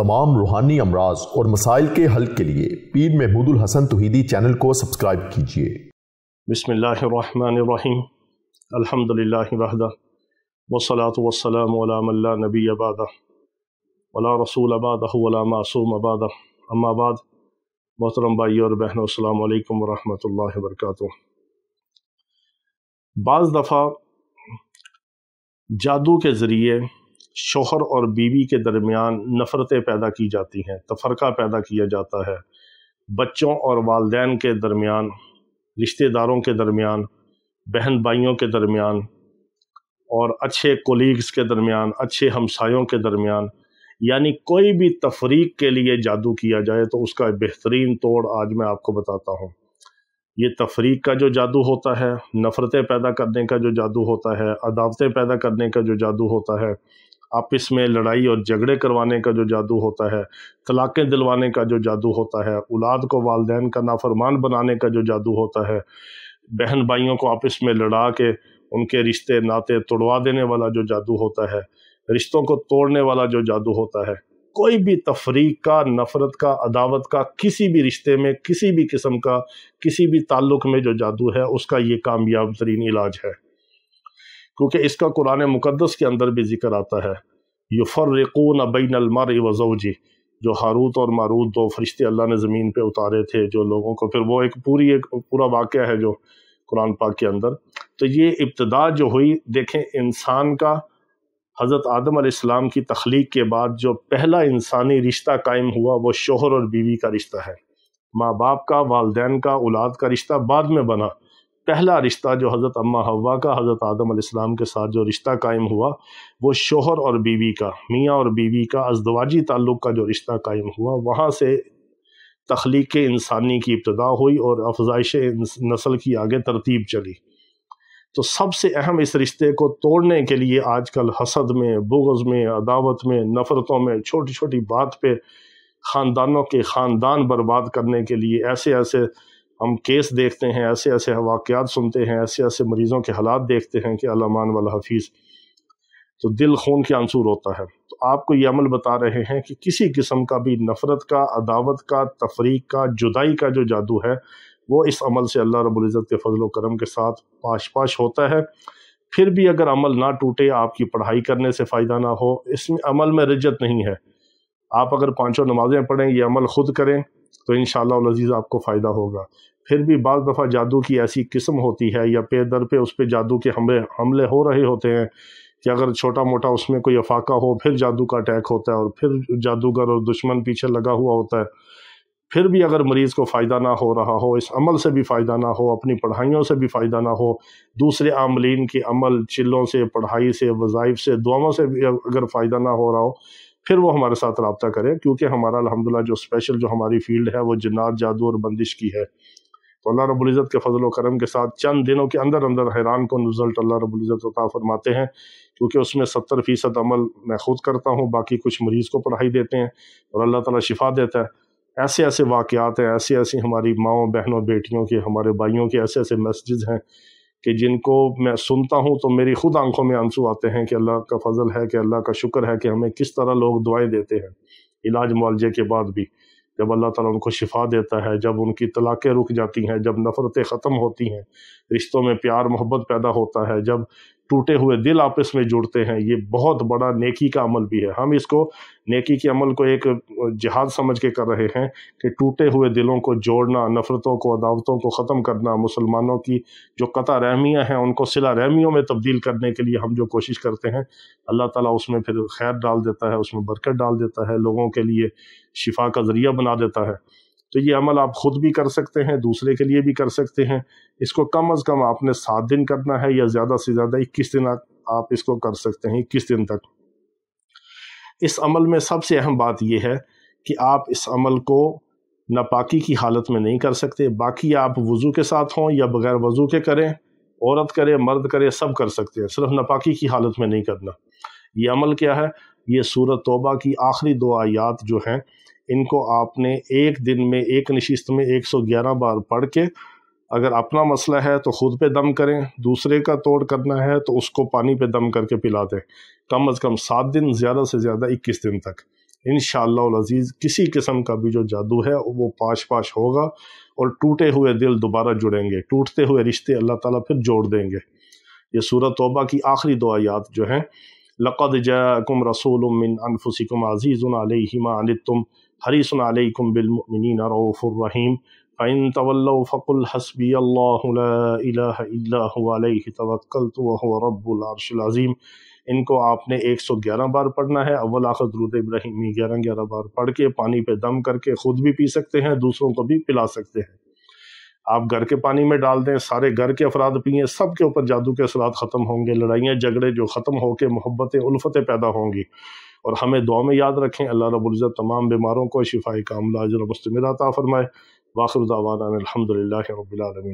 तमाम रूहानी अमराज और मसाइल के हल के लिए पीर महमूद उल हसन तौहीदी चैनल को सब्सक्राइब कीजिए। बिस्मिल्लाहिर्रहमानिर्रहीम। अल्हम्दुलिल्लाहि वहदा वस्सलातु वस्सलामु अला मन ला नबिय्य बअदा वला रसूल बअदहु वला मासूम बअदा। अम्मा बाद, मोहतरम भाइयों और बहनों, अस्सलामु अलैकुम वरहमतुल्लाहि वबरकातुहू। बाज़ दफ़ा जादू के ज़रिए शोहर और बीवी के दरमियान नफ़रतें पैदा की जाती हैं, तफ़रक़ा पैदा किया जाता है। बच्चों और वालिदैन के दरमियान, रिश्तेदारों के दरमियान, बहन भाइयों के दरमियान और अच्छे कोलीग्स के दरमियान, अच्छे हमसायों के दरमियान, यानी कोई भी तफरीक के लिए जादू किया जाए तो उसका बेहतरीन तोड़ आज मैं आपको बताता हूँ। ये तफरीक का जो जादू होता है, नफ़रतें पैदा करने का जो जादू होता है, अदावतें पैदा करने का जो जादू होता है, आपस में लड़ाई और झगड़े करवाने का जो जादू होता है, तलाक़ें दिलवाने का जो जादू होता है, औलाद को वालिदैन का नाफरमान बनाने का जो जादू होता है, बहन भाइयों को आपस में लड़ा के उनके रिश्ते नाते तोड़वा देने वाला जो जादू होता है, रिश्तों को तोड़ने वाला जो जादू होता है, कोई भी तफरीक का, नफ़रत का, अदावत का, किसी भी रिश्ते में, किसी भी किस्म का, किसी भी ताल्लुक़ में जो जादू है, उसका ये कामयाब तरीन इलाज है। क्योंकि इसका कुरान मुक़द्दस के अंदर भी ज़िक्र आता है, युफ़र्रिक़ून बैनल मर्इ व ज़ौजी, जो हारूत और मारूत दो फरिश्ते अल्लाह ने ज़मीन पे उतारे थे, जो लोगों को, फिर वो एक पूरा वाक़या है जो कुरान पाक के अंदर। तो ये इब्तिदा जो हुई, देखें, इंसान का हज़रत आदम अलैहिस्सलाम की तख्लीक के बाद जो पहला इंसानी रिश्ता कायम हुआ वो शोहर और बीवी का रिश्ता है। माँ बाप का, वालिदैन का, औलाद का रिश्ता बाद में बना। पहला रिश्ता जो हज़रत अम्मा हव्वा का हज़रत आदम अलैहिस्सलाम के साथ जो रिश्ता कायम हुआ वो शोहर और बीवी का, मियाँ और बीवी का अज़दवाजी ताल्लुक़ का जो रिश्ता कायम हुआ, वहाँ से तख्लीक इंसानी की इब्तिदा हुई और अफ़ज़ाइश नस्ल की आगे तरतीब चली। तो सबसे अहम इस रिश्ते को तोड़ने के लिए आजकल हसद में, बुग़्ज़ में, अदावत में, नफ़रतों में, छोटी छोटी बात पे ख़ानदानों के ख़ानदान बर्बाद करने के लिए ऐसे ऐसे हम केस देखते हैं, ऐसे ऐसे वाक़यात सुनते हैं, ऐसे ऐसे मरीज़ों के हालात देखते हैं कि अल्लाह मान वल हफ़ीज़, तो दिल खून के आंसू होता है। तो आपको ये अमल बता रहे हैं कि किसी किस्म का भी नफ़रत का, अदावत का, तफरीक का, जुदाई का जो जादू है वो इस अमल से अल्लाह रब्बुल इज़्ज़त के फज़ल व करम के साथ पाश पाश होता है। फिर भी अगर अमल ना टूटे, आपकी पढ़ाई करने से फ़ायदा ना हो, इसमें अमल में रिज्जत नहीं है। आप अगर पाँचों नमाज़ें पढ़ें, ये अमल ख़ुद करें तो इंशाअल्लाह अल अज़ीज़ आपको फ़ायदा होगा। फिर भी बाज़ दफ़ा जादू की ऐसी किस्म होती है या पे दर पे उस पर जादू के हमले हो रहे होते हैं कि अगर छोटा मोटा उसमें कोई अफाका हो, फिर जादू का अटैक होता है और फिर जादूगर और दुश्मन पीछे लगा हुआ होता है। फिर भी अगर मरीज़ को फ़ायदा ना हो रहा हो, इस अमल से भी फ़ायदा ना हो, अपनी पढ़ाइयों से भी फ़ायदा ना हो, दूसरे आमलीन के अमल, चिल्लों से, पढ़ाई से, वज़ाइफ से, दुआओं से भी अगर फ़ायदा ना हो रहा हो, फिर वो हमारे साथ रब्ता करें। क्योंकि हमारा अल्हम्दुलिल्लाह जो स्पेशल जो हमारी फ़ील्ड है वो जिन्नात, जादू और बंदिश की है। तो अल्लाह रब्बुल इज़्ज़त के फज़ल व करम के साथ चंद दिनों के अंदर अंदर हैरान कौन रिज़ल्ट अल्लाह रब्बुल इज़्ज़त अता फरमाते हैं। क्योंकि उसमें 70% अमल मैं ख़ुद करता हूँ, बाकी कुछ मरीज़ को पढ़ाई देते हैं और अल्लाह ताला शिफा देता है। ऐसे ऐसे वाक़यात हैं, ऐसी ऐसी हमारी माँओं, बहनों, बेटियों के, हमारे भाइयों के ऐसे ऐसे मैसेजेस हैं कि जिनको मैं सुनता हूँ तो मेरी ख़ुद आंखों में आंसू आते हैं कि अल्लाह का फ़ज़ल है, कि अल्लाह का शुक्र है कि हमें किस तरह लोग दुआएं देते हैं इलाज मुआलजे के बाद भी। जब अल्लाह ताला उनको शिफा देता है, जब उनकी तलाक़ें रुक जाती हैं, जब नफ़रतें ख़त्म होती हैं, रिश्तों में प्यार मोहब्बत पैदा होता है, जब टूटे हुए दिल आपस में जुड़ते हैं, ये बहुत बड़ा नेकी का अमल भी है। हम इसको नेकी के अमल को एक जिहाद समझ के कर रहे हैं कि टूटे हुए दिलों को जोड़ना, नफ़रतों को, अदावतों को ख़त्म करना, मुसलमानों की जो कता रहमियाँ हैं उनको सिला रहमियों में तब्दील करने के लिए हम जो कोशिश करते हैं, अल्लाह ताला उसमें फिर खैर डाल देता है, उसमें बरकत डाल देता है, लोगों के लिए शिफा का ज़रिया बना देता है। तो ये अमल आप ख़ुद भी कर सकते हैं, दूसरे के लिए भी कर सकते हैं। इसको कम अज़ कम आपने 7 दिन करना है या ज़्यादा से ज़्यादा 21 दिन आप इसको कर सकते हैं, 21 दिन तक। इस अमल में सबसे अहम बात यह है कि आप इस अमल को नापाकी की हालत में नहीं कर सकते। बाकी आप वज़ू के साथ हों या बग़ैर वज़ू के करें, औरत करे, मर्द करे, सब कर सकते हैं, सिर्फ नापाकी की हालत में नहीं करना। ये अमल क्या है? ये सूरत तौबा की आखिरी 2 आयात जो हैं, इनको आपने एक दिन में, एक नशिस्त में 111 बार पढ़ के, अगर अपना मसला है तो ख़ुद पे दम करें, दूसरे का तोड़ करना है तो उसको पानी पे दम करके पिला दें। कम अज़ कम 7 दिन, ज़्यादा से ज़्यादा 21 दिन तक। انشاءاللہ العزیز کسی قسم کا بھی جو جادو ہے وہ پاش پاش ہوگا، اور ٹوٹے ہوئے دل دوبارہ جڑیں گے، ٹوٹتے ہوئے رشتے اللہ تعالیٰ پھر جوڑ دیں گے۔ یہ سورۃ توبہ کی آخری 2 آیات جو ہیں، لَقَدْ جَاءَكُمْ رَسُولٌ مِّنْ أَنفُسِكُمْ عَزِيزٌ عَلَيْهِ مَا عَنِتُّمْ حَرِيصٌ عَلَيْكُمْ بِالْمُؤْمِنِينَ رَءُوفٌ رَحِيمٌ فَإِن تَوَلَّوْا فَقُلْ حَسْبِيَ اللَّهُ لَا إِلَٰهَ إِلَّا هُوَ عَلَيْهِ تَوَكَّلْتُ وَهُوَ رَبُّ الْعَرْشِ الْعَظِيمِ۔ ان کو آپ نے 111 بار پڑھنا ہے، اول آخر درود ابراہیمی 11 بار پڑھ کے پانی پہ دم کر کے خود بھی پی سکتے ہیں، دوسروں کو بھی پلا سکتے ہیں۔ آپ گھر کے پانی میں ڈال دیں، سارے گھر کے افراد پئیں، سب کے اوپر جادو کے اثرات ختم ہوں گے، لڑائیاں جھگڑے جو ختم ہو کے محبتیں الفتیں پیدا ہوں گی۔ اور ہمیں دعا میں یاد رکھیں، اللہ رب العزت تمام بیماروں کو شفائے کاملہ اجر مستمر عطا فرمائے۔ وآخر دعوانا الحمدللہ رب العالمین۔